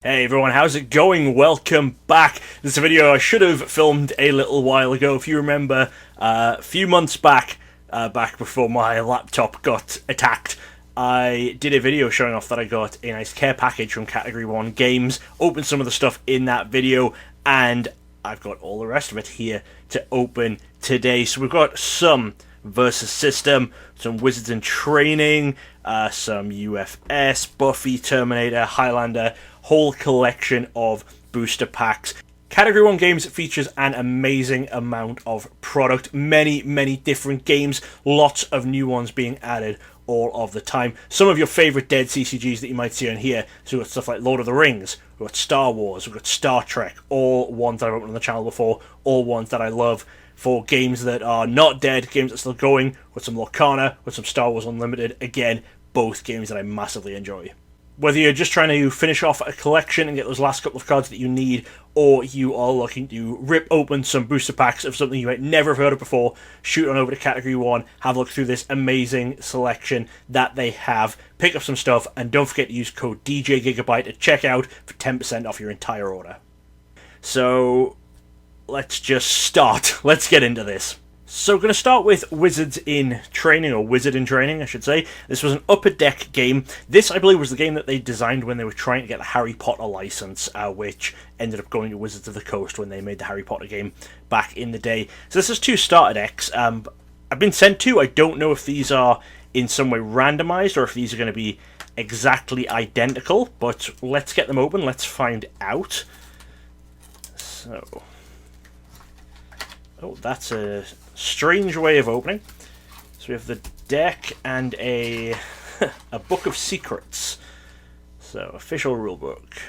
Hey everyone, how's it going? Welcome back. This is a video I should have filmed a little while ago. If you remember, a few months back, back before my laptop got attacked, I did a video showing off that I got a nice care package from CategoryOneGames, opened some of the stuff in that video, and I've got all the rest of it here to open today. So we've got some Versus System, some Wizards in Training, some UFS, Buffy, Terminator, Highlander, whole collection of booster packs. CategoryOneGames features an amazing amount of product, many different games, lots of new ones being added all of the time. Some of your favourite dead CCGs that you might see on here, so we've got stuff like Lord of the Rings, we've got Star Wars, we've got Star Trek, all ones that I've opened on the channel before, all ones that I love. For games that are not dead, games that are still going, with some Lorcana, with some Star Wars Unlimited, again, both games that I massively enjoy. Whether you're just trying to finish off a collection and get those last couple of cards that you need, or you are looking to rip open some booster packs of something you might never have heard of before, shoot on over to Category 1, have a look through this amazing selection that they have, pick up some stuff, and don't forget to use code DJGigabyte at checkout for 10% off your entire order. So let's just start. Let's get into this. So, going to start with Wizards in Training, or Wizard in Training, I should say. This was an upper deck game. This, I believe, was the game that they designed when they were trying to get the Harry Potter license, which ended up going to Wizards of the Coast when they made the Harry Potter game back in the day. So this is two starter decks. I've been sent two. I don't know if these are in some way randomized or if these are going to be exactly identical, but let's get them open. Let's find out. So, oh, that's a strange way of opening. So we have the deck and a a book of secrets. So, official rulebook.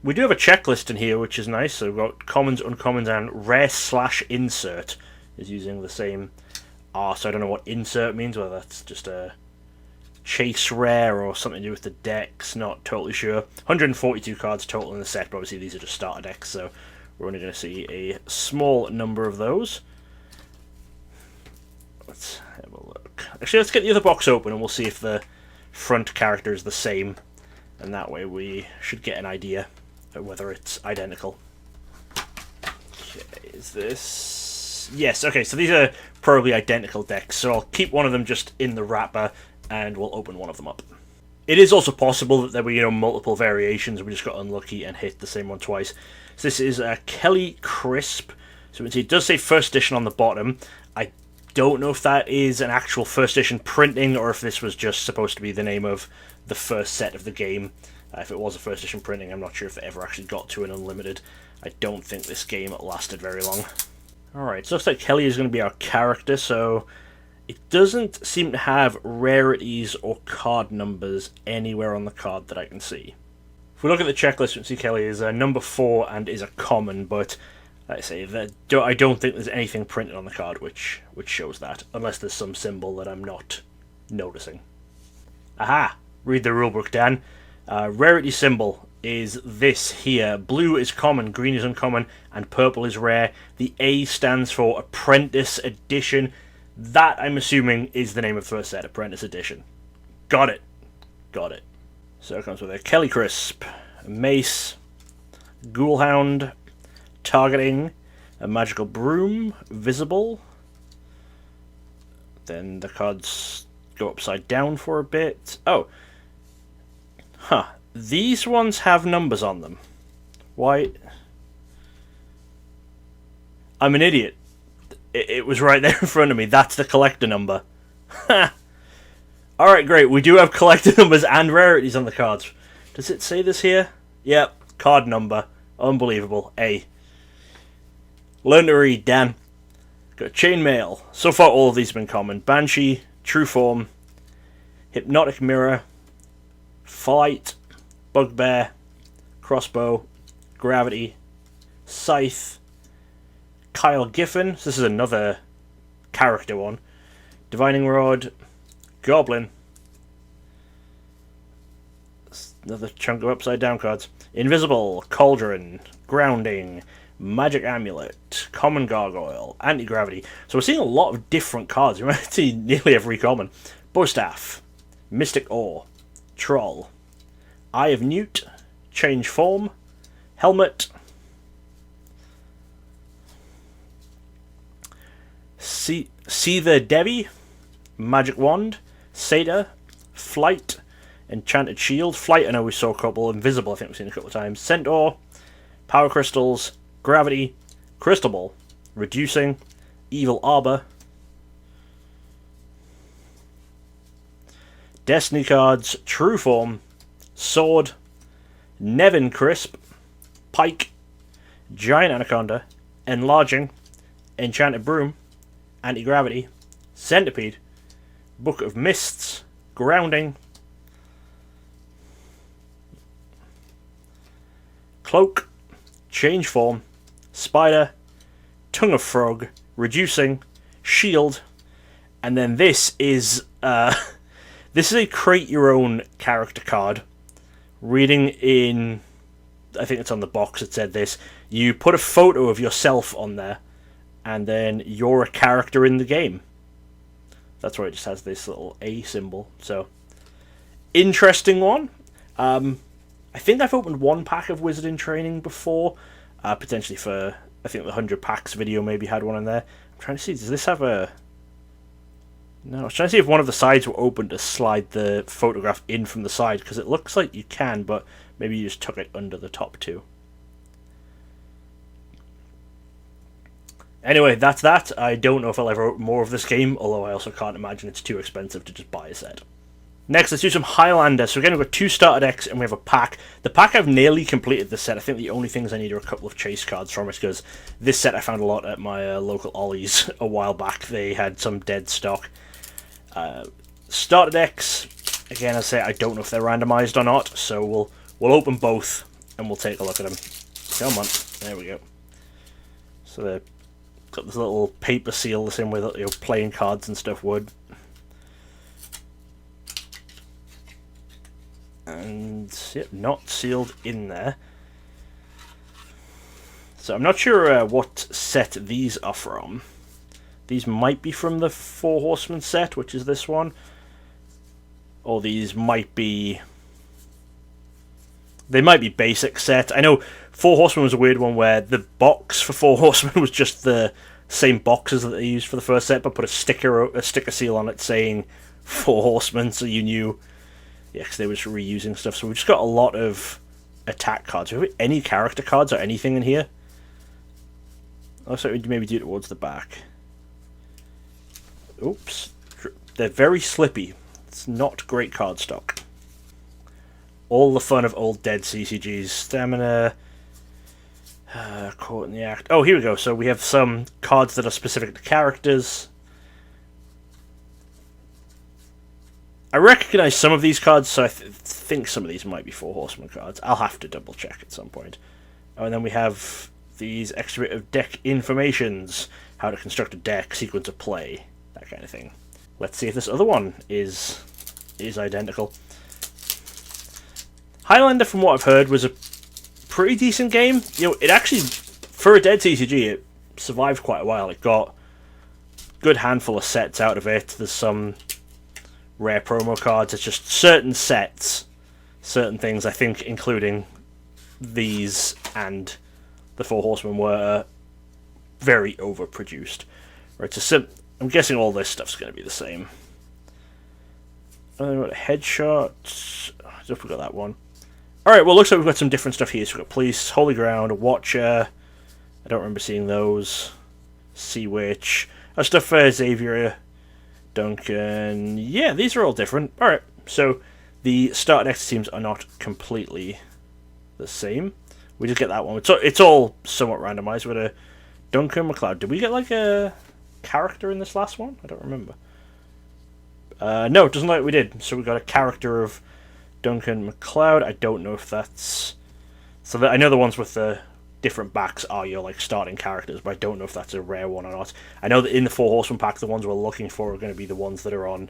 We do have a checklist in here, which is nice. So we've got commons, uncommons, and rare/insert is using the same R. So I don't know what insert means, whether that's just a chase rare or something to do with the decks. Not totally sure. 142 cards total in the set, but obviously these are just starter decks, so we're only going to see a small number of those. Let's have a look. Actually, let's get the other box open and we'll see if the front character is the same. And that way we should get an idea of whether it's identical. Okay, is this... Yes, okay, so these are probably identical decks. So I'll keep one of them just in the wrapper and we'll open one of them up. It is also possible that there were, multiple variations. We just got unlucky and hit the same one twice. So this is Kelly Crisp. So it does say first edition on the bottom. I don't know if that is an actual first edition printing or if this was just supposed to be the name of the first set of the game. If it was a first edition printing, I'm not sure if it ever actually got to an unlimited. I don't think this game lasted very long. Alright, so it looks like Kelly is going to be our character, so it doesn't seem to have rarities or card numbers anywhere on the card that I can see. If we look at the checklist, we can see Kelly is number 4 and is a common, but like I say, I don't think there's anything printed on the card which shows that, unless there's some symbol that I'm not noticing. Aha! Read the rulebook, Dan. Rarity symbol is this here. Blue is common, green is uncommon, and purple is rare. The A stands for Apprentice Edition. That, I'm assuming, is the name of the first set, Apprentice Edition. Got it. Got it. So it comes with a Kelly Crisp, a Mace, Ghoulhound, Targeting, a Magical Broom, Visible. Then the cards go upside down for a bit. Oh. Huh. These ones have numbers on them. Why? I'm an idiot. It was right there in front of me. That's the collector number. Alright, great. We do have collector numbers and rarities on the cards. Does it say this here? Yep. Card number. Unbelievable. A. Learn to read, Dan. Got Chainmail. So far, all of these have been common. Banshee. True Form. Hypnotic Mirror. Flight. Bugbear. Crossbow. Gravity. Scythe. Kyle Giffen. So this is another character one. Divining Rod. Goblin. Another chunk of upside down cards. Invisible. Cauldron. Grounding. Magic Amulet. Common Gargoyle. Anti-Gravity. So we're seeing a lot of different cards. You might see nearly every common. Bowstaff. Mystic Ore. Troll. Eye of Newt. change form, helmet, Seether Devi, magic wand, satyr, flight, enchanted shield. Flight, I know we saw a couple. Invisible, I think we've seen a couple of times. Centaur, power crystals, gravity, crystal ball, reducing, evil arbor, destiny cards, true form, sword, Nevin crisp, pike, giant anaconda, enlarging, enchanted broom, anti-gravity, centipede, book of mists, grounding, cloak, change form, spider, tongue of frog, reducing, shield, and then this is this is a create your own character card. Reading in, I think it's on the box, it said this. You put a photo of yourself on there, and then you're a character in the game. That's why it just has this little A symbol. So, interesting one. I think I've opened one pack of Wizard in Training before, potentially for, I think the 100 packs video maybe had one in there. I'm trying to see, does this have a... No, I was trying to see if one of the sides were open to slide the photograph in from the side, because it looks like you can, but maybe you just tuck it under the top too. Anyway, that's that. I don't know if I'll ever open more of this game, although I also can't imagine it's too expensive to just buy a set. Next, let's do some Highlander. So again, we've got 2 starter decks, and we have a pack. The pack, I've nearly completed this set. I think the only things I need are a couple of chase cards from it, because this set I found a lot at my local Ollie's a while back. They had some dead stock. Starter decks, again, I say I don't know if they're randomized or not, so we'll open both and we'll take a look at them. Come on, there we go. So they've got this little paper seal, the same way that, you know, playing cards and stuff would. And yep, not sealed in there. So I'm not sure what set these are from. These might be from the Four Horsemen set, which is this one. Or these might be... They might be basic set. I know Four Horsemen was a weird one where the box for Four Horsemen was just the same boxes that they used for the first set, but put a sticker seal on it saying Four Horsemen, so you knew... Yeah, because they were just reusing stuff. So we've just got a lot of attack cards. Do we have any character cards or anything in here? Also, we'd maybe do it towards the back. Oops. They're very slippy. It's not great card stock. All the fun of old dead CCGs. Stamina. Caught in the act. Oh, here we go. So we have some cards that are specific to characters. I recognize some of these cards, so I think some of these might be Four Horsemen cards. I'll have to double check at some point. Oh, and then we have these extra bit of deck informations. How to construct a deck, sequence of play. That kind of thing. Let's see if this other one is identical. Highlander, from what I've heard, was a pretty decent game. You know, it actually, for a dead TCG, it survived quite a while. It got a good handful of sets out of it. There's some rare promo cards. It's just certain sets, certain things, I think, including these and the Four Horsemen, were very overproduced. Right, so I'm guessing all this stuff's going to be the same. Headshot. I don't forgot that one. Alright, well, looks like we've got some different stuff here. So we've got Police, Holy Ground, Watcher. I don't remember seeing those. Sea Witch. Stuff for Xavier, Duncan. Yeah, these are all different. Alright, so the start next teams are not completely the same. We just get that one. It's all somewhat randomized. We got a Duncan MacLeod. Did we get like a character in this last one? I don't remember. No, it doesn't look like we did. So we got a character of Duncan MacLeod. I don't know if that's... So I know the ones with the different backs are your like starting characters, but I don't know if that's a rare one or not. I know that in the Four Horsemen pack, the ones we're looking for are going to be the ones that are on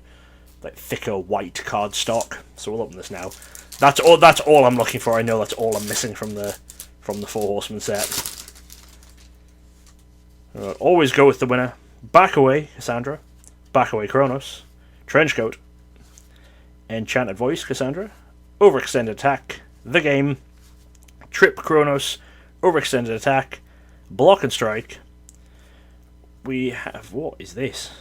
like thicker white card stock. So we'll open this now. That's all I'm looking for. I know that's all I'm missing from the Four Horsemen set. Always go with the winner. Back away, Cassandra. Back away, Kronos. Trenchcoat. Enchanted Voice, Cassandra. Overextended Attack. The Game. Trip Kronos, Overextended Attack, Block and Strike. We have... what is this?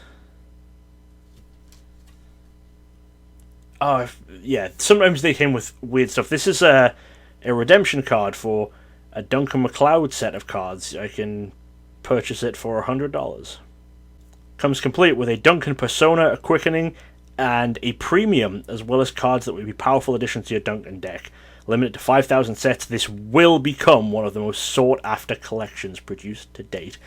Oh, yeah, sometimes they came with weird stuff. This is a redemption card for a Duncan MacLeod set of cards. I can purchase it for $100. Comes complete with a Duncan Persona, a Quickening, and a Premium, as well as cards that would be powerful additions to your Duncan deck. Limited to 5,000 sets, this will become one of the most sought-after collections produced to date.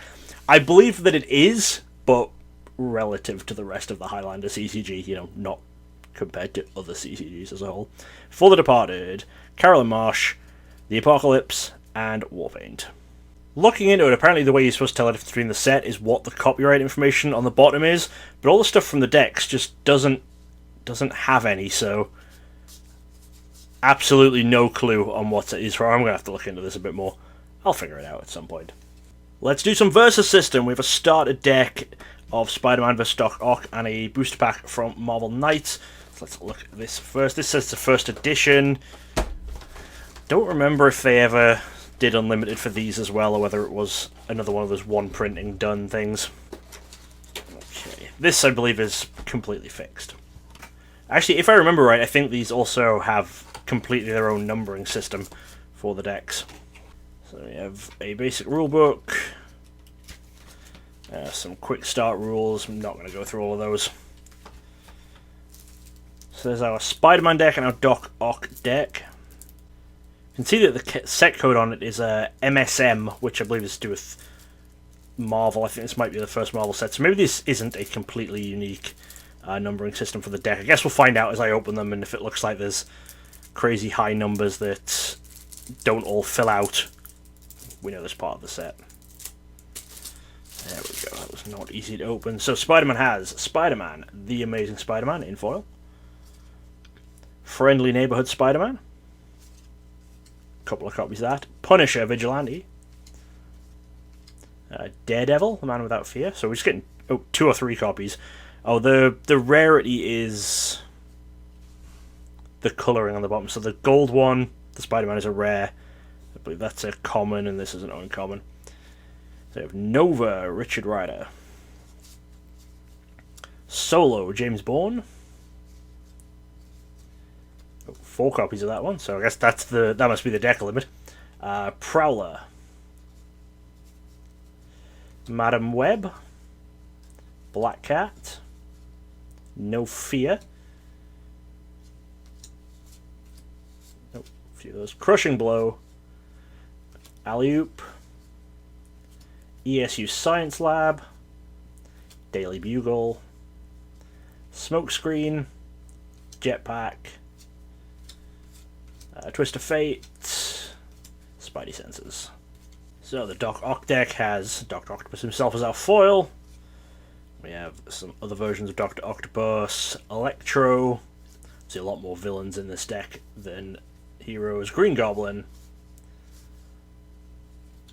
I believe that it is, but relative to the rest of the Highlander CCG, you know, not compared to other CCGs as a whole. For the Departed, Carolyn Marsh, The Apocalypse, and Warpaint. Looking into it, apparently the way you're supposed to tell the difference between the set is what the copyright information on the bottom is, but all the stuff from the decks just doesn't have any, so absolutely no clue on what it is for. I'm going to have to look into this a bit more. I'll figure it out at some point. Let's do some Versus System. We have a starter deck of Spider-Man vs. Doc Ock and a booster pack from Marvel Knights. So let's look at this first. This says the first edition. Don't remember if they ever did Unlimited for these as well, or whether it was another one of those one printing done things. Okay, this I believe is completely fixed. Actually, if I remember right, I think these also have completely their own numbering system for the decks. So we have a basic rulebook, some quick start rules. I'm not going to go through all of those. So there's our Spider-Man deck and our Doc Ock deck. You can see that the set code on it is MSM, which I believe is to do with Marvel. I think this might be the first Marvel set, so maybe this isn't a completely unique numbering system for the deck. I guess we'll find out as I open them, and if it looks like there's crazy high numbers that don't all fill out, we know this part of the set. There we go, that was not easy to open. So Spider-Man has Spider-Man, the Amazing Spider-Man in foil. Friendly Neighborhood Spider-Man. Couple of copies of that. Punisher Vigilante. Daredevil, the Man Without Fear. So we're just getting 2 or 3 copies. Oh, the rarity is the colouring on the bottom. So the gold one, the Spider-Man, is a rare. I believe that's a common, and this is an uncommon. So we have Nova, Richard Rider. Solo, James Bourne. 4 copies of that one, so I guess that must be the deck limit. Prowler. Madam Web. Black Cat. No Fear. A few of those. Crushing Blow. Alley-Oop. ESU Science Lab. Daily Bugle. Smokescreen. Jetpack. Twist of Fate, Spidey Senses. So the Doc Ock deck has Dr. Octopus himself as our foil. We have some other versions of Dr. Octopus, Electro. See a lot more villains in this deck than heroes. Green Goblin,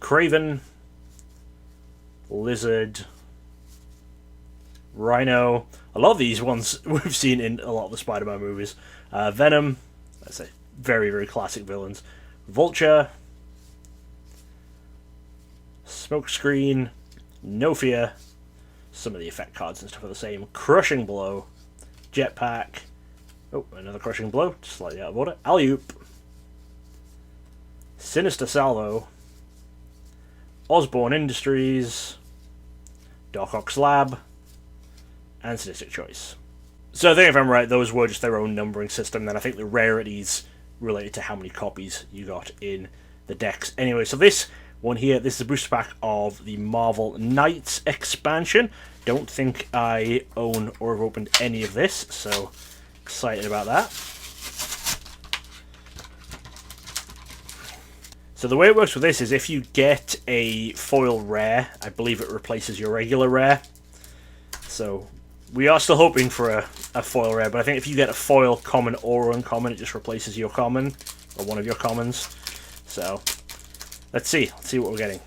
Kraven, Lizard, Rhino. A lot of these ones we've seen in a lot of the Spider-Man movies. Venom, that's a very, very classic villains. Vulture, Smokescreen, No Fear. Some of the effect cards and stuff are the same. Crushing Blow, Jetpack. Oh, another Crushing Blow, slightly out of order. Alley-Oop, Sinister Salvo, Osborne Industries, Doc Ock's Lab, and Sadistic Choice. So I think if I'm right, those were just their own numbering system. Then I think the rarities related to how many copies you got in the decks. Anyway, so this one here, this is a booster pack of the Marvel Knights expansion. Don't think I own or have opened any of this, so excited about that. So the way it works with this is if you get a foil rare, I believe it replaces your regular rare. So we are still hoping for a foil rare, but I think if you get a foil common or uncommon, it just replaces your common, or one of your commons. So, let's see what we're getting.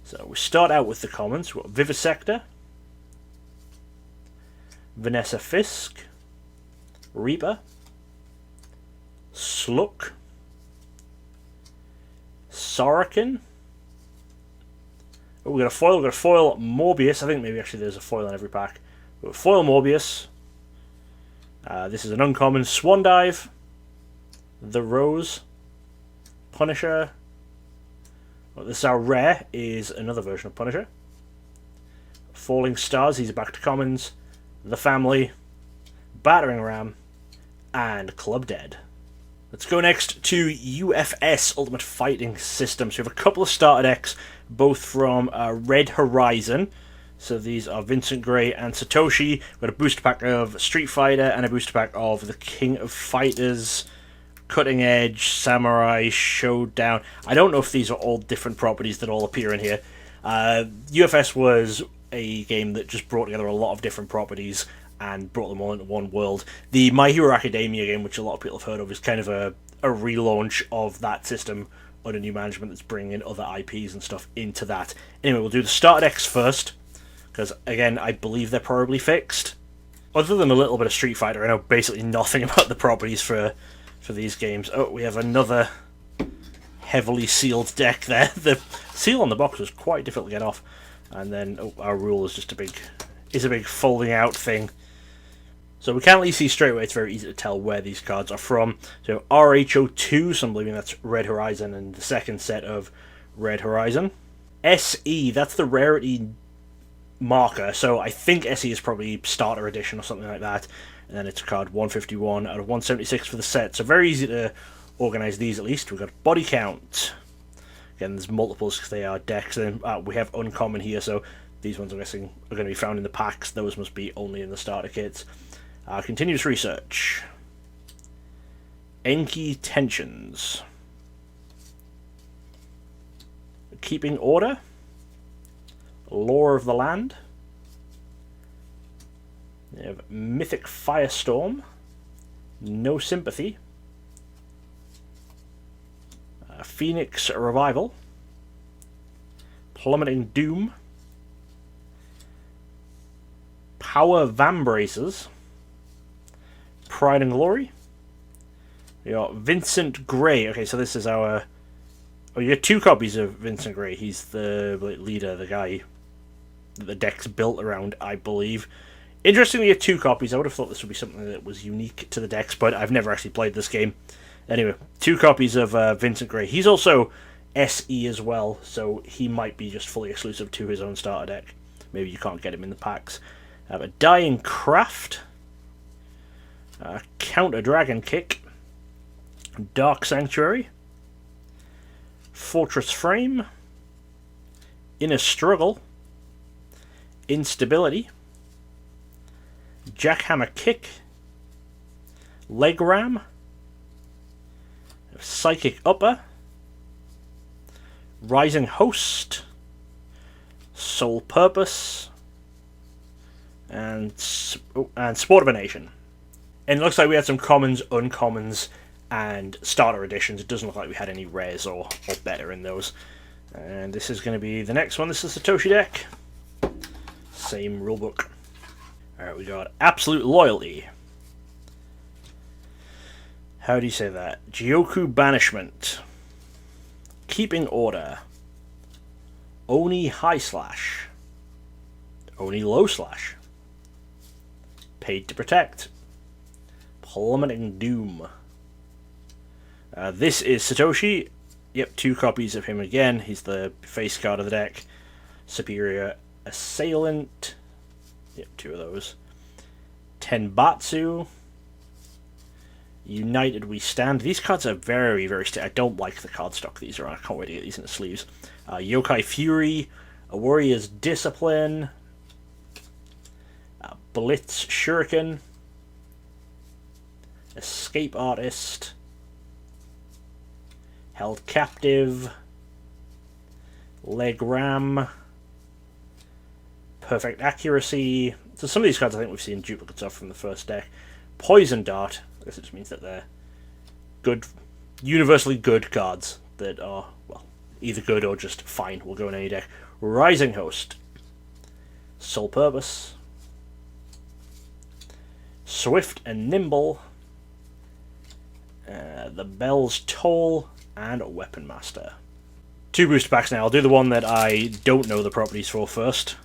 So, we start out with the commons. We've got Vivisector, Vanessa Fisk, Reaper, Sluk, Sorokin. Oh, we got a foil. We got a foil Morbius. I think maybe actually there's a foil in every pack. We've got foil Morbius. This is an uncommon Swan Dive. The Rose. Punisher. Well, this is our rare. Is another version of Punisher. Falling Stars. These are back to commons. The Family. Battering Ram. And Club Dead. Let's go next to UFS Ultimate Fighting System. So we have a couple of starter decks, both from Red Horizon. So these are Vincent Gray and Satoshi. We've got a booster pack of Street Fighter and a booster pack of the King of Fighters, Cutting Edge, Samurai, Showdown. I don't know if these are all different properties that all appear in here. UFS was a game that just brought together a lot of different properties and brought them all into one world. The My Hero Academia game, which a lot of people have heard of, is kind of a relaunch of that system under new management that's bringing in other IPs and stuff into that. Anyway, we'll do the starter decks first, because, again, I believe they're probably fixed. Other than a little bit of Street Fighter, I know basically nothing about the properties for these games. Oh, we have another heavily sealed deck there. The seal on the box was quite difficult to get off. And then our rule is just a big folding out thing. So we can't really see straight away, it's very easy to tell where these cards are from. So RHO2, so I'm believing that's Red Horizon and the second set of Red Horizon. SE, that's the rarity marker, so I think SE is probably starter edition or something like that. And then it's a card 151 out of 176 for the set, so very easy to organise these at least. We've got body count. Again, there's multiples because they are decks, and we have uncommon here, so these ones I'm guessing are going to be found in the packs. Those must be only in the starter kits. Continuous research. Enki Tensions. Keeping Order. Lore of the Land. We have Mythic Firestorm. No Sympathy. Phoenix Revival. Plummeting Doom. Power Vambraces. Pride and Glory. We got Vincent Gray. Okay, so this is our... Oh, you get two copies of Vincent Gray. He's the leader, the guy that the deck's built around, I believe. Interestingly, you get two copies. I would have thought this would be something that was unique to the decks, but I've never actually played this game. Anyway, two copies of Vincent Gray. He's also SE as well, so he might be just fully exclusive to his own starter deck. Maybe you can't get him in the packs. I have a Dying Craft. Counter Dragon Kick. Dark Sanctuary. Fortress Frame. Inner Struggle. Instability. Jackhammer Kick. Leg Ram. Psychic Upper. Rising Host. Soul Purpose. And Sport of a Nation. And it looks like we had some commons, uncommons, and starter editions. It doesn't look like we had any rares or better in those. And this is going to be the next one. This is the Satoshi deck. Same rulebook. Alright, we got Absolute Loyalty. How do you say that? Jyoku Banishment. Keeping Order. Oni High Slash. Oni Low Slash. Paid to Protect. Plummeting Doom. This is Satoshi. Yep, two copies of him again. He's the face card of the deck. Superior Assailant. Yep, two of those. Tenbatsu. United We Stand. These cards are very, very... I don't like the card stock these are on. I can't wait to get these in the sleeves. Yokai Fury. A Warrior's Discipline. Blitz Shuriken. Escape Artist. Held Captive. Leg Ram. Perfect Accuracy. So some of these cards I think we've seen duplicates of from the first deck. Poison Dart. I guess it just means that they're good, universally good cards that are, well, either good or just fine. Will go in any deck. Rising Host. Soul Purpose. Swift and Nimble. The Bell's Toll. And Weapon Master. 2 booster packs now. I'll do the one that I don't know the properties for first.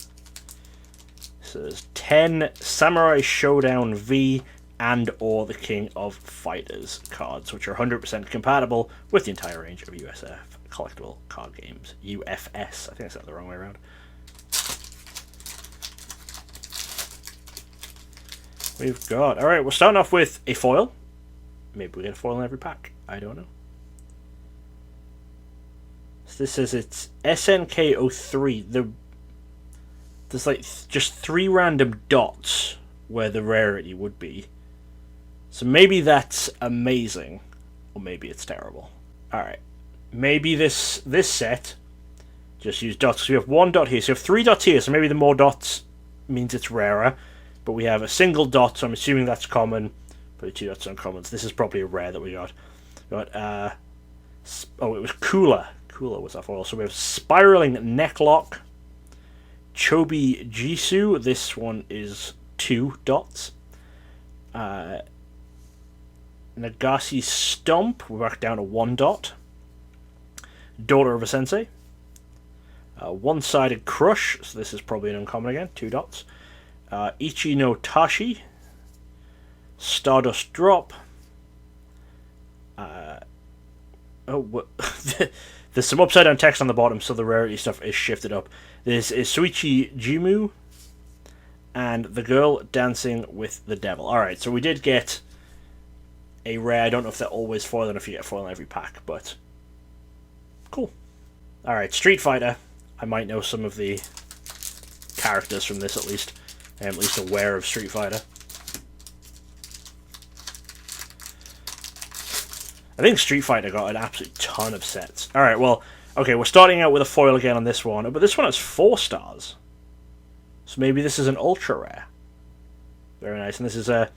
So there's 10 Samurai Showdown V and or the King of Fighters cards, which are 100% compatible with the entire range of USF collectible card games. UFS. I think I said it the wrong way around. We've got... Alright, we're starting off with a foil. Maybe we get a foil in every pack. I don't know. So this says it's SNK03. There's like just 3 random dots where the rarity would be. So maybe that's amazing. Or maybe it's terrible. Alright. Maybe this set just use dots. So we have 1 dot here. So we have 3 dots here. So maybe the more dots means it's rarer. But we have a single dot, so I'm assuming that's common. But 2 dots are uncommon. So this is probably a rare that we got. Oh, it was Cooler. Cooler was our foil. So we have Spiraling Necklock. Chobi Jisoo. This one is 2 dots. Nagasi Stomp. We're back down to 1 dot. Daughter of a Sensei. One-Sided Crush. So this is probably an uncommon again. 2 dots. Ichi no Tashi, Stardust Drop. There's some upside down text on the bottom, so the rarity stuff is shifted up. This is Suichi Jimu and The Girl Dancing with the Devil. Alright, so we did get a rare. I don't know if they're always foil and if you get foil in every pack, but cool. Alright, Street Fighter. I might know some of the characters from this at least. I'm at least aware of Street Fighter. I think Street Fighter got an absolute ton of sets. Alright, well, okay, we're starting out with a foil again on this one, but this one has 4 stars. So maybe this is an ultra rare. Very nice, and this is a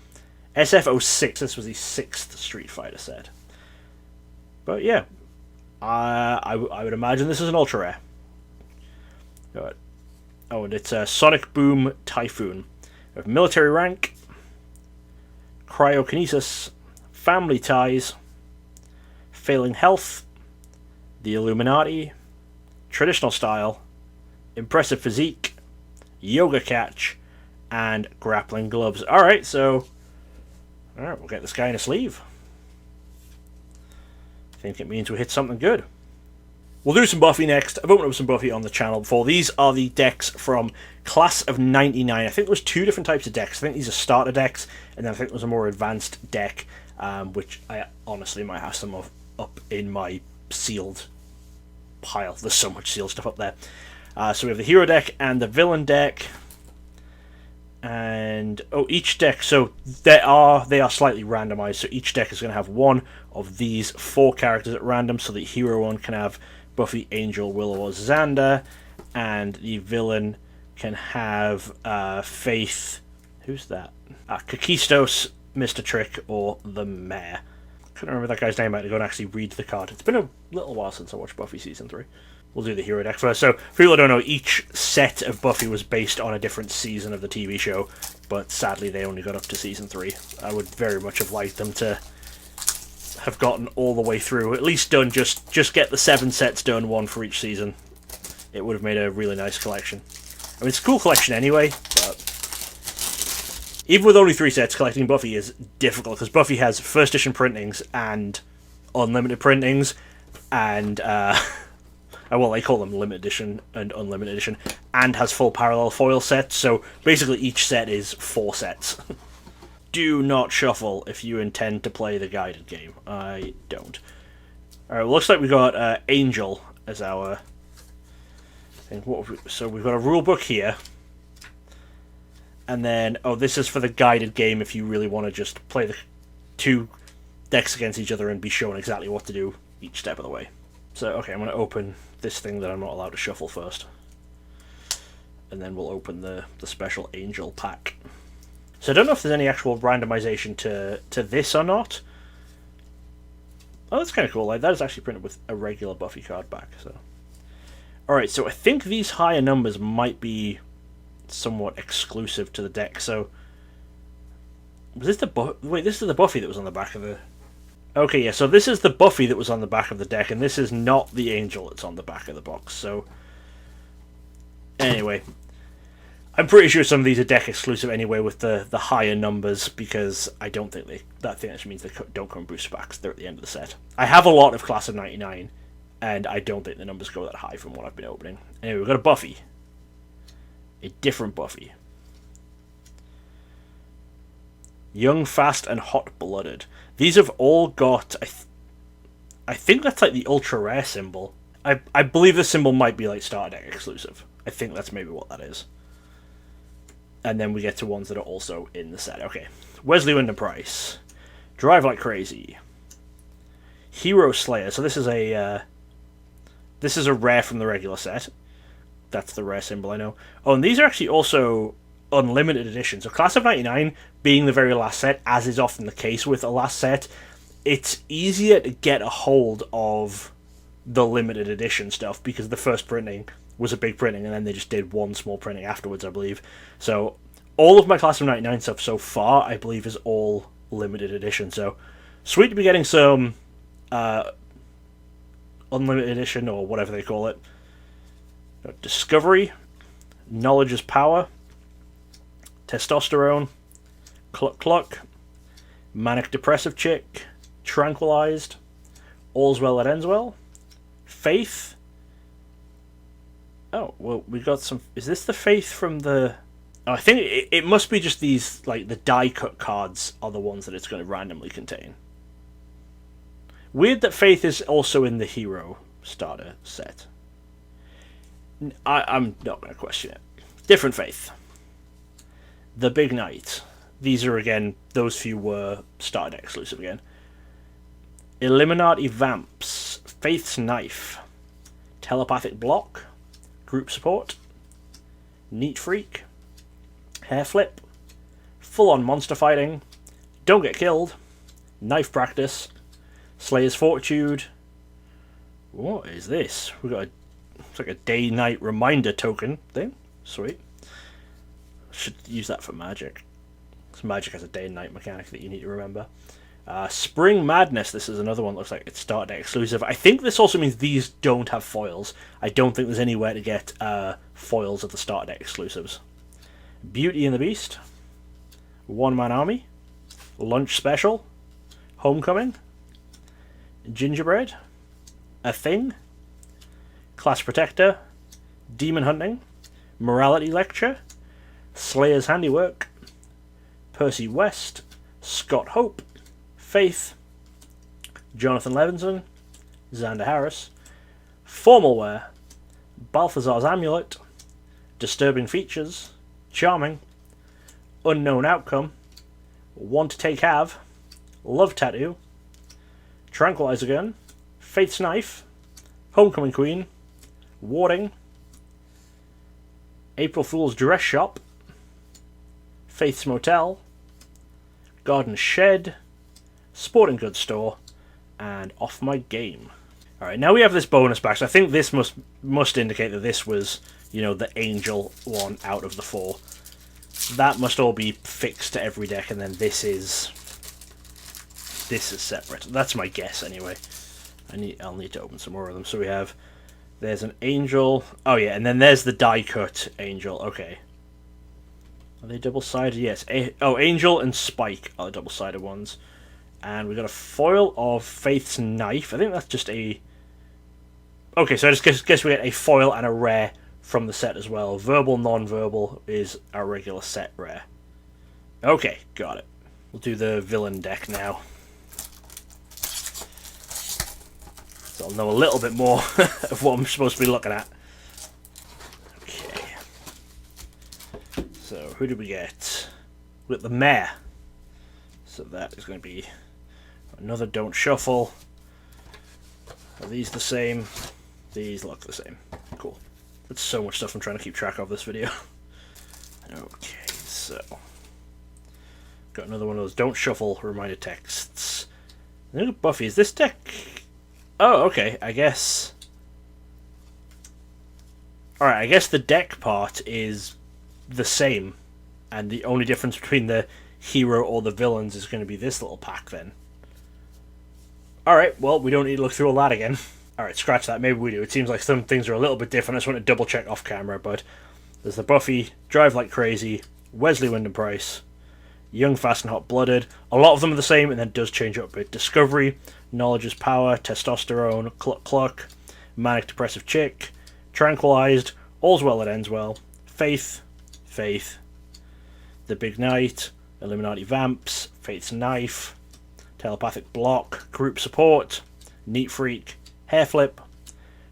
SF06. This was the 6th Street Fighter set. But yeah, I would imagine this is an ultra rare. Good. Oh, and it's a Sonic Boom Typhoon. We have Military Rank, Cryokinesis, Family Ties, Failing Health, The Illuminati, Traditional Style, Impressive Physique, Yoga Catch, and Grappling Gloves. Alright, so... Alright, we'll get this guy in a sleeve. I think it means we hit something good. We'll do some Buffy next. I've opened up some Buffy on the channel before. These are the decks from Class of 99. I think there was 2 different types of decks. I think these are starter decks, and then I think there's a more advanced deck, which I honestly might have some of up in my sealed pile. There's so much sealed stuff up there. So we have the hero deck and the villain deck. And each deck, so they are slightly randomized. So each deck is going to have one of these 4 characters at random. So the hero one can have Buffy, Angel, Willow, or Xander, and the villain can have Faith. Who's that? Kakistos, Mr. Trick, or the Mayor. Couldn't remember that guy's name. I had to go and actually read the card. It's been a little while since I watched Buffy Season 3. We'll do the hero deck first. So, for people who don't know, each set of Buffy was based on a different season of the TV show, but sadly they only got up to Season 3. I would very much have liked them to have gotten all the way through. At least done, just get the 7 sets done, 1 for each season. It would have made a really nice collection. I mean, it's a cool collection anyway, but even with only 3 sets, collecting Buffy is difficult, because Buffy has first edition printings and unlimited printings, and well, they call them limited edition and unlimited edition, and has full parallel foil sets, so basically each set is 4 sets. Do not shuffle if you intend to play the guided game. I don't. Alright, well, looks like we got Angel as our thing. So we've got a rule book here. And then, this is for the guided game if you really want to just play the 2 decks against each other and be shown exactly what to do each step of the way. So, okay, I'm going to open this thing that I'm not allowed to shuffle first. And then we'll open the special Angel pack. So I don't know if there's any actual randomization to this or not. Oh, that's kind of cool. Like, that is actually printed with a regular Buffy card back. So, alright, so I think these higher numbers might be somewhat exclusive to the deck. So, was this wait, this is the Buffy that was on the back of the... Okay, yeah, so this is the Buffy that was on the back of the deck, and this is not the Angel that's on the back of the box, so... Anyway, I'm pretty sure some of these are deck exclusive anyway with the higher numbers, because I don't think that actually means they don't come in booster packs. They're at the end of the set. I have a lot of Class of 99, and I don't think the numbers go that high from what I've been opening. Anyway, we've got a Buffy. A different Buffy. Young, fast, and hot-blooded. These have all got... I think that's like the ultra rare symbol. I believe the symbol might be like starter deck exclusive. I think that's maybe what that is. And then we get to ones that are also in the set. Okay. Wesley Wyndham-Price. Drive Like Crazy. Hero Slayer. So this is a rare from the regular set. That's the rare symbol, I know. Oh, and these are actually also unlimited editions. So Class of 99 being the very last set, as is often the case with a last set, it's easier to get a hold of the limited edition stuff because the first printing was a big printing and then they just did one small printing afterwards, I believe. So all of my Class of 99 stuff so far, I believe, is all limited edition. So sweet to be getting some unlimited edition or whatever they call it. Discovery, Knowledge is Power, Testosterone, Cluck Cluck, Manic Depressive Chick, Tranquilized, All's Well That Ends Well, Faith. Oh, well, we got some... Is this the Faith from the... Oh, I think it must be just these, like, the die-cut cards are the ones that it's going to randomly contain. Weird that Faith is also in the Hero starter set. I'm not going to question it. Different Faith. The Big Knight. These are, again, those few were starter deck exclusive again. Illuminati Vamps. Faith's Knife. Telepathic Block. Group Support. Neat Freak. Hair Flip. Full-on Monster Fighting. Don't Get Killed. Knife Practice. Slayer's Fortitude. What is this? We've got it's like a day-night reminder token thing. Sweet. Should use that for Magic. Because Magic has a day and night mechanic that you need to remember. Spring Madness. This is another one that looks like it's starter deck exclusive. I think this also means these don't have foils. I don't think there's anywhere to get foils of the starter deck exclusives. Beauty and the Beast. One Man Army. Lunch Special. Homecoming. Gingerbread. A Thing. Class Protector. Demon Hunting. Morality Lecture. Slayer's Handiwork. Percy West. Scott Hope. Faith. Jonathan Levinson. Xander Harris. Formal Wear. Balthazar's Amulet. Disturbing Features. Charming. Unknown Outcome. Want to Take Have. Love Tattoo. Tranquilizer Gun. Faith's Knife. Homecoming Queen. Warding. April Fool's Dress Shop. Faith's Motel. Garden Shed. Sporting Goods Store. And Off My Game. Alright, now we have this bonus pack. So I think this must indicate that this was, you know, the Angel one out of the four. That must all be fixed to every deck, and then this is separate. That's my guess anyway. I'll need to open some more of them. So we have, there's an Angel. Oh yeah, and then there's the die cut Angel. Okay. Are they double-sided? Yes. Angel and Spike are the double-sided ones. And we got a foil of Faith's Knife. I think that's just a... Okay, so I just guess we get a foil and a rare from the set as well. Verbal, non-verbal is our regular set rare. Okay, got it. We'll do the villain deck now. So I'll know a little bit more of what I'm supposed to be looking at. Okay. So, who did we get? We got the Mayor. So that is going to be another Don't Shuffle. Are these the same? These look the same. Cool. That's so much stuff I'm trying to keep track of this video. Okay, so... Got another one of those Don't Shuffle reminder texts. Look at Buffy. Is this deck... Oh, okay, I guess... Alright, I guess the deck part is the same. And the only difference between the hero or the villains is going to be this little pack then. Alright, well, we don't need to look through all that again. Alright, scratch that, maybe we do. It seems like some things are a little bit different. I just want to double check off camera, but there's the Buffy, Drive Like Crazy, Wesley Wyndham-Pryce, Young, Fast and Hot-Blooded. A lot of them are the same, and then it does change up a bit. Discovery, Knowledge is Power, Testosterone, Cluck Cluck, Manic Depressive Chick, Tranquilized, All's Well That Ends Well, Faith, Faith, The Big Night, Illuminati Vamps, Faith's Knife, Telepathic Block, Group Support, Neat Freak, Hair Flip,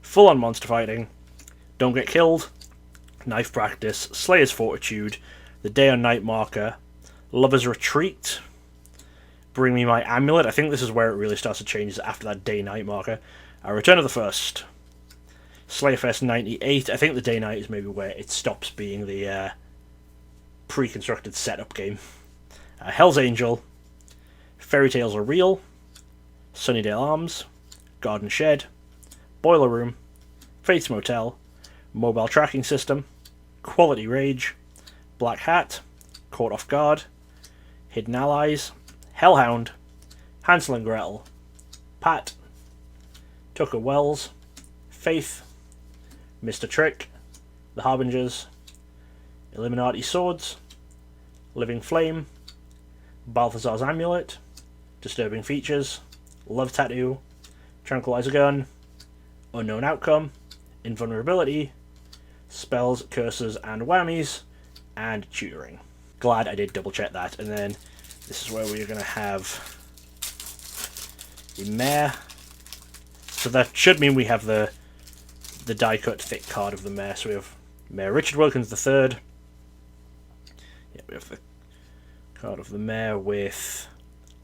Full On Monster Fighting, Don't Get Killed, Knife Practice, Slayer's Fortitude, The Day and Night Marker, Lover's Retreat, Bring Me My Amulet. I think this is where it really starts to change after that Day-Night marker. Return of the First, Slayerfest 98. I think the Day-Night is maybe where it stops being the pre-constructed setup game. Hell's Angel, Fairy Tales Are Real, Sunnydale Arms, Garden Shed, Boiler Room, Faith's Motel, Mobile Tracking System, Quality Rage, Black Hat, Caught Off Guard, Hidden Allies, Hellhound, Hansel and Gretel, Pat, Tucker Wells, Faith, Mr. Trick, The Harbingers, Illuminati Swords, Living Flame, Balthazar's Amulet, Disturbing Features, Love Tattoo, Tranquilizer Gun, Unknown Outcome, Invulnerability, Spells, Curses and Whammies, and Tutoring. Glad I did double check that. And then this is where we're going to have the Mayor. So that should mean we have the die-cut thick card of the Mayor. So we have Mayor Richard Wilkins III. Yeah, we have the card of the Mayor with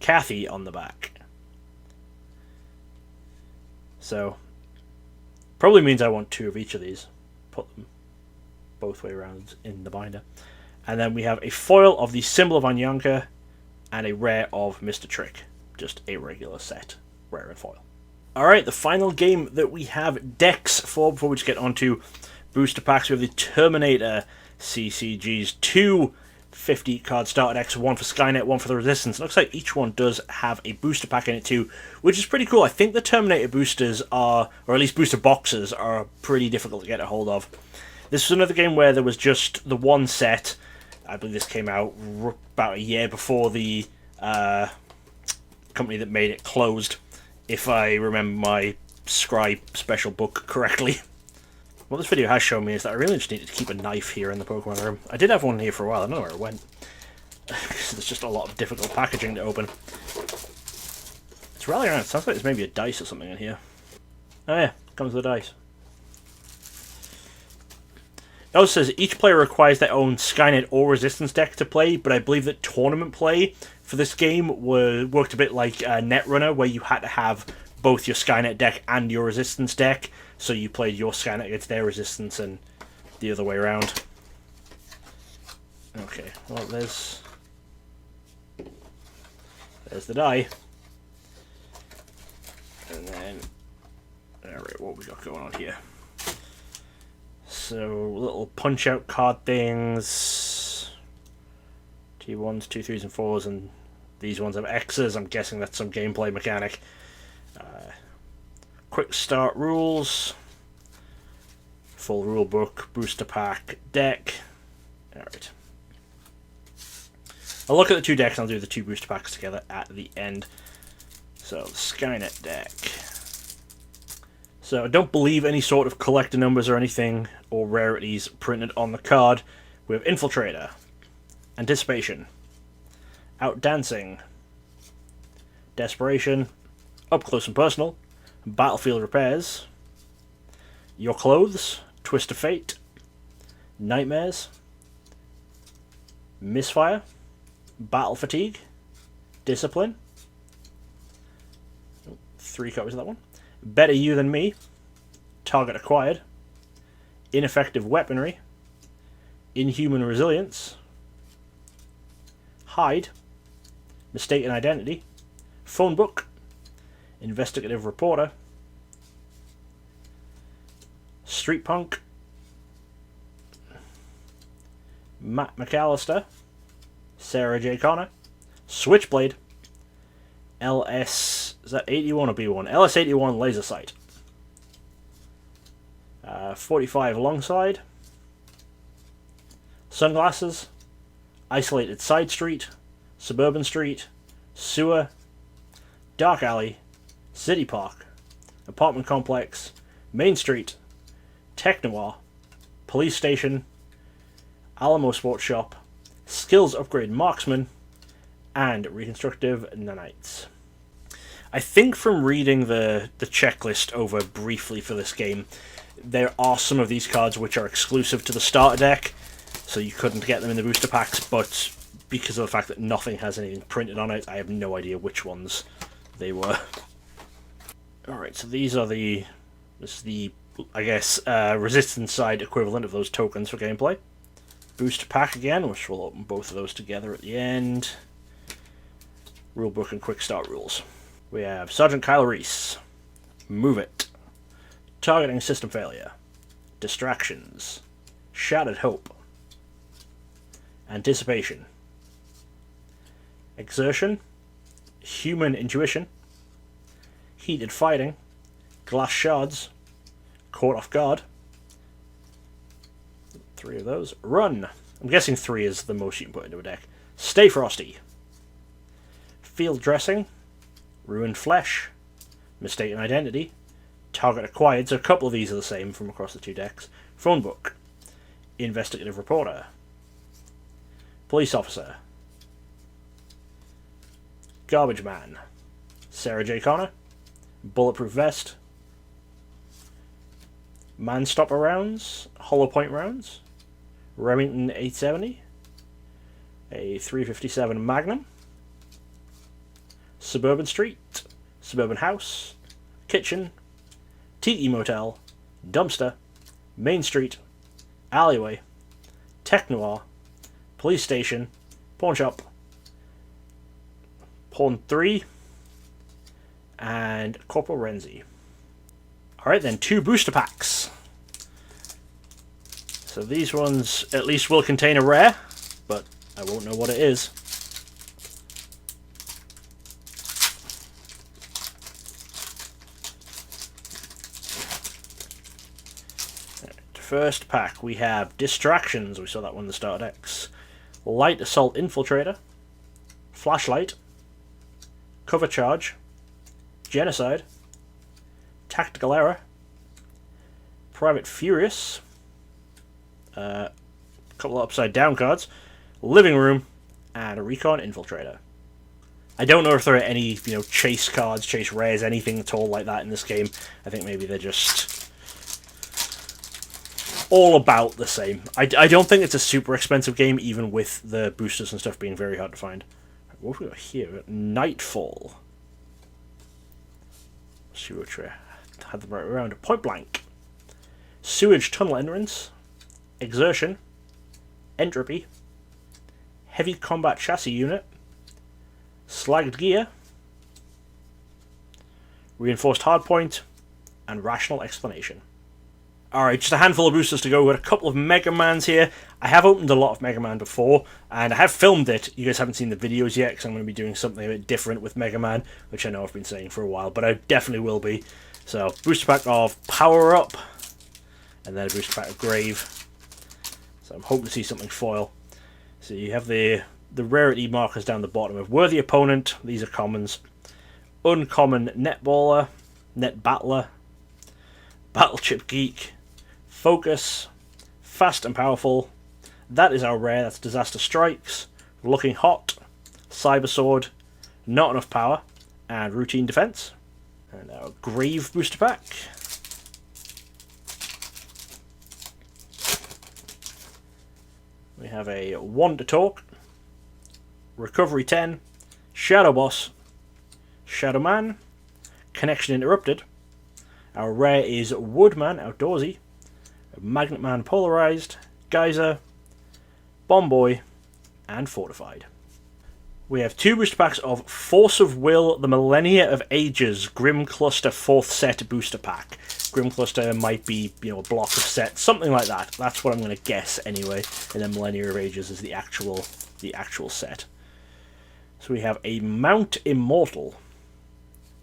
Kathy on the back. So probably means I want two of each of these. Put them both way around in the binder. And then we have a foil of the Symbol of Anyanka and a rare of Mr. Trick. Just a regular set, rare and foil. Alright, the final game that we have decks for before we just get onto booster packs. We have the Terminator CCGs. Two 50-card starter decks, one for Skynet, one for the Resistance. It looks like each one does have a booster pack in it too, which is pretty cool. I think the Terminator boosters are, or at least booster boxes, are pretty difficult to get a hold of. This was another game where there was just the one set. I believe this came out about a year before the company that made it closed, if I remember my Scribe special book correctly. What this video has shown me is that I really just needed to keep a knife here in the Pokemon room. I did have one here for a while, I don't know where it went. There's just a lot of difficult packaging to open. It's rallying around, it sounds like there's maybe a dice or something in here. Oh yeah, comes with the dice. It also says each player requires their own Skynet or Resistance deck to play, but I believe that tournament play for this game worked a bit like Netrunner, where you had to have both your Skynet deck and your Resistance deck, so you played your Skynet against their Resistance and the other way around. Okay, well there's the die. And then, alright, what we got going on here? So, little punch-out card things. T1s, 2, 3s, and 4s, and these ones have X's. I'm guessing that's some gameplay mechanic. Quick start rules. Full rule book, booster pack, deck. Alright. I'll look at the two decks and I'll do the two booster packs together at the end. So, the Skynet deck. So I don't believe any sort of collector numbers or anything, or rarities printed on the card. We have Infiltrator, Anticipation, Outdancing, Desperation, Up Close and Personal, Battlefield Repairs, Your Clothes, Twist of Fate, Nightmares, Misfire, Battle Fatigue, Discipline, 3 copies of that one. Better You Than Me, Target Acquired, Ineffective Weaponry, Inhuman Resilience, Hide, Mistaken Identity, Phone Book, Investigative Reporter, Street Punk, Matt McAllister, Sarah J. Connor, Switchblade, LS Is that 81 or B1? LS81 laser sight. 45 alongside. Sunglasses. Isolated side street. Suburban street. Sewer. Dark alley. City park. Apartment complex. Main street. Tech noir. Police station. Alamo sports shop. Skills upgrade marksman. And reconstructive nanites. I think from reading the checklist over briefly for this game, there are some of these cards which are exclusive to the starter deck, so you couldn't get them in the booster packs, but because of the fact that nothing has anything printed on it, I have no idea which ones they were. Alright, so these are this is the, I guess, resistance side equivalent of those tokens for gameplay. Booster pack again, which we'll open both of those together at the end. Rulebook and quick start rules. We have Sergeant Kyle Reese. Move it. Targeting system failure. Distractions. Shattered hope. Anticipation. Exertion. Human intuition. Heated fighting. Glass shards. Caught off guard. 3 of those. Run. I'm guessing 3 is the most you can put into a deck. Stay frosty. Field dressing. Ruined flesh. Mistaken identity. Target acquired, so a couple of these are the same from across the 2 decks. Phone book. Investigative reporter. Police officer. Garbage man. Sarah J. Connor. Bulletproof vest. Man stopper rounds. Hollow point rounds. Remington 870. A 357 Magnum. Suburban street. Suburban house. Kitchen. Tiki motel. Dumpster. Main street. Alleyway. Tech noir. Police station. Pawn shop. Pawn 3. And Corporal Renzi. Alright then, 2 booster packs. So these ones at least will contain a rare, but I won't know what it is. First pack, we have Distractions. We saw that one in the starter decks. Light Assault Infiltrator. Flashlight. Cover Charge. Genocide. Tactical Error. Private Furious. A couple of upside down cards. Living Room. And a Recon Infiltrator. I don't know if there are any, chase cards, chase rares, anything at all like that in this game. I think maybe they're just all about the same. I don't think it's a super expensive game, even with the boosters and stuff being very hard to find. What have we got here? We got Nightfall. Let's see which way. Had them right around. Point Blank. Sewage Tunnel Entrance. Exertion. Entropy. Heavy Combat Chassis Unit. Slagged Gear. Reinforced Hardpoint. And Rational Explanation. Alright, just a handful of boosters to go. We've got a couple of Mega Mans here. I have opened a lot of Mega Man before, and I have filmed it. You guys haven't seen the videos yet, because I'm going to be doing something a bit different with Mega Man, which I know I've been saying for a while, but I definitely will be. So, booster pack of Power Up, and then a booster pack of Grave. So I'm hoping to see something foil. So you have the rarity markers down the bottom of Worthy Opponent. These are commons. Uncommon Netballer, Net Battler, Battle Chip Geek, Focus, Fast and Powerful. That is our rare. That's Disaster Strikes, Looking Hot, Cyber Sword, Not Enough Power, and Routine Defense. And our Grave booster pack. We have a Want to Talk, Recovery 10, Shadow Boss, Shadow Man, Connection Interrupted. Our rare is Woodman Outdoorsy, Magnet Man Polarized, Geyser, Bomb Boy, and Fortified. We have 2 booster packs of Force of Will, the Millennia of Ages, Grim Cluster 4th set booster pack. Grim Cluster might be, a block of sets, something like that. That's what I'm going to guess anyway. And then Millennia of Ages is the actual set. So we have a Mount Immortal,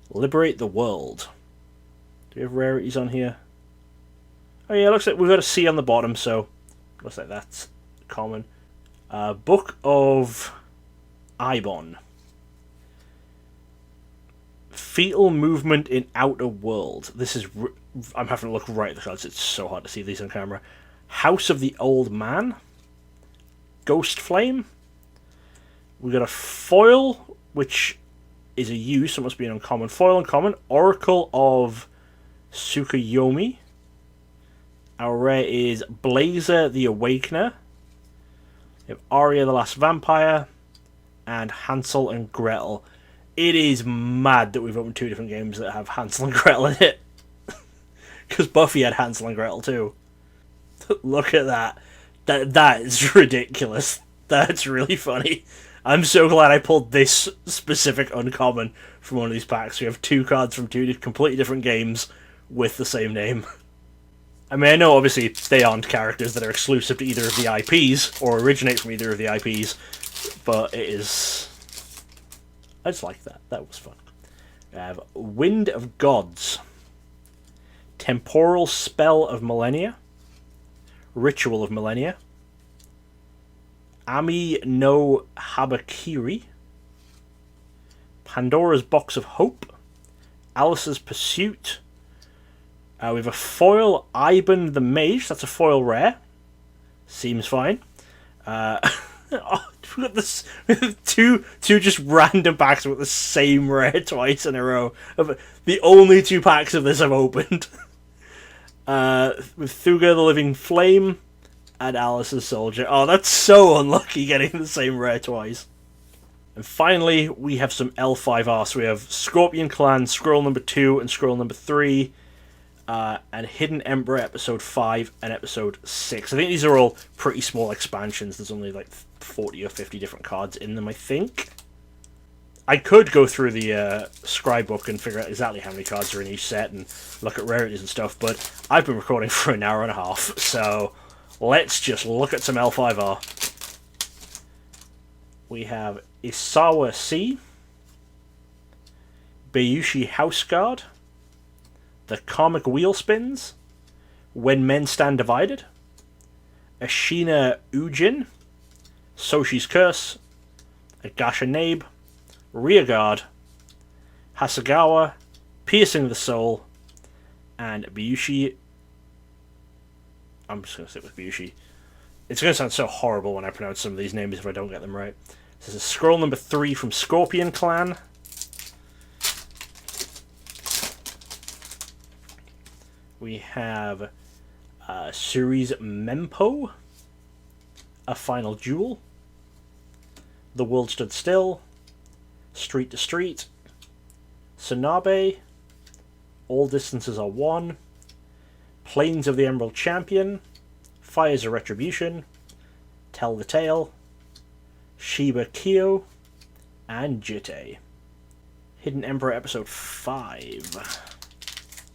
Liberate the World. Do we have rarities on here? Oh yeah, looks like we've got a C on the bottom, so looks like that's common. Book of Ibon. Fetal movement in outer world. This is... I'm having to look right at the cards. It's so hard to see these on camera. House of the Old Man. Ghost Flame. We got a foil, which is a U, so it must be an uncommon. Foil uncommon. Oracle of Tsukuyomi. Our rare is Blazer the Awakener. We have Arya the Last Vampire. And Hansel and Gretel. It is mad that we've opened 2 different games that have Hansel and Gretel in it. Because Buffy had Hansel and Gretel too. Look at that. That is ridiculous. That's really funny. I'm so glad I pulled this specific uncommon from one of these packs. We have 2 cards from 2 completely different games with the same name. I mean, I know obviously they aren't characters that are exclusive to either of the IPs or originate from either of the IPs, but it is... I just like that. That was fun. We have Wind of Gods. Temporal Spell of Millennia. Ritual of Millennia. Ami no Habakiri. Pandora's Box of Hope. Alice's Pursuit. We have a foil Iban the Mage. That's a foil rare. Seems fine. Oh, we got this two just random packs with the same rare twice in a row. The only 2 packs of this I've opened. With Thuga the Living Flame and Alice's Soldier. Oh, that's so unlucky getting the same rare twice. And finally, we have some L5R. So we have Scorpion Clan, Scroll number 2 and Scroll number 3. And Hidden Emperor Episode 5 and Episode 6. I think these are all pretty small expansions. There's only like 40 or 50 different cards in them, I think. I could go through the scribe book and figure out exactly how many cards are in each set and look at rarities and stuff, but I've been recording for an hour and a half, so let's just look at some L5R. We have Isawa C, Bayushi House Guard, The Karmic Wheel Spins, When Men Stand Divided, Ashina Ujin, Soshi's Curse, Agasha Nabe, Rearguard, Hasagawa, Piercing the Soul, and Bayushi. I'm just going to stick with Bayushi. It's going to sound so horrible when I pronounce some of these names if I don't get them right. This is Scroll number 3 from Scorpion Clan. We have Series Mempo, A Final Duel, The World Stood Still, Street to Street, Sonabe, All Distances Are One, Plains of the Emerald Champion, Fires of Retribution, Tell the Tale, Shiba Kyo, and Jite. Hidden Emperor Episode 5.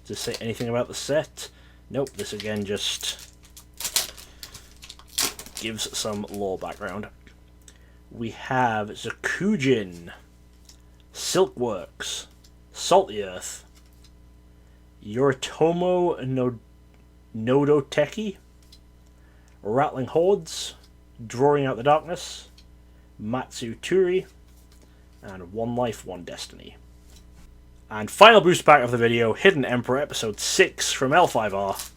Does it say anything about the set? Nope, this again just gives some lore background. We have Zakujin, Silkworks, Salt the Earth, Yoritomo no Nodoteki, Rattling Hordes, Drawing Out the Darkness, Matsu Turi, and One Life, One Destiny. And final boost pack of the video, Hidden Emperor Episode 6 from L5R.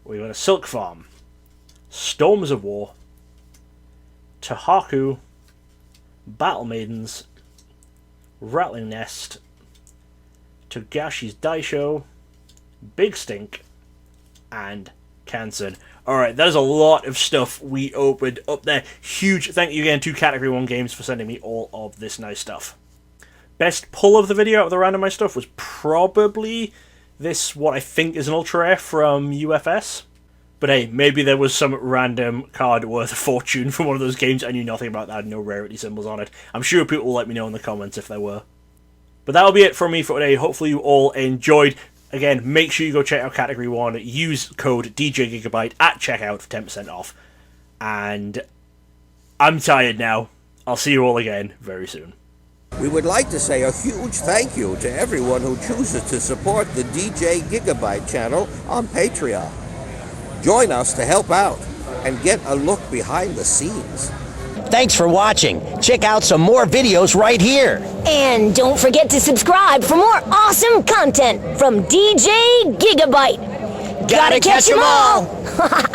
We've got a Silk Farm, Storms of War, Tahaku, Battle Maidens, Rattling Nest, Togashi's Daisho, Big Stink, and Cancer. Alright, there's a lot of stuff we opened up there. Huge thank you again to Category 1 Games for sending me all of this nice stuff. Best pull of the video out of the randomized stuff was probably this, what I think is an ultra rare from UFS. But hey, maybe there was some random card worth a fortune from one of those games I knew nothing about that had no rarity symbols on it. I'm sure people will let me know in the comments if there were. But that'll be it from me for today. Hopefully you all enjoyed. Again, make sure you go check out Category 1. Use code DJGigabyte at checkout for 10% off. And I'm tired now. I'll see you all again very soon. We would like to say a huge thank you to everyone who chooses to support the DJ Gigabyte channel on Patreon. Join us to help out and get a look behind the scenes. Thanks for watching. Check out some more videos right here. And don't forget to subscribe for more awesome content from DJ Gigabyte. Gotta catch 'em all!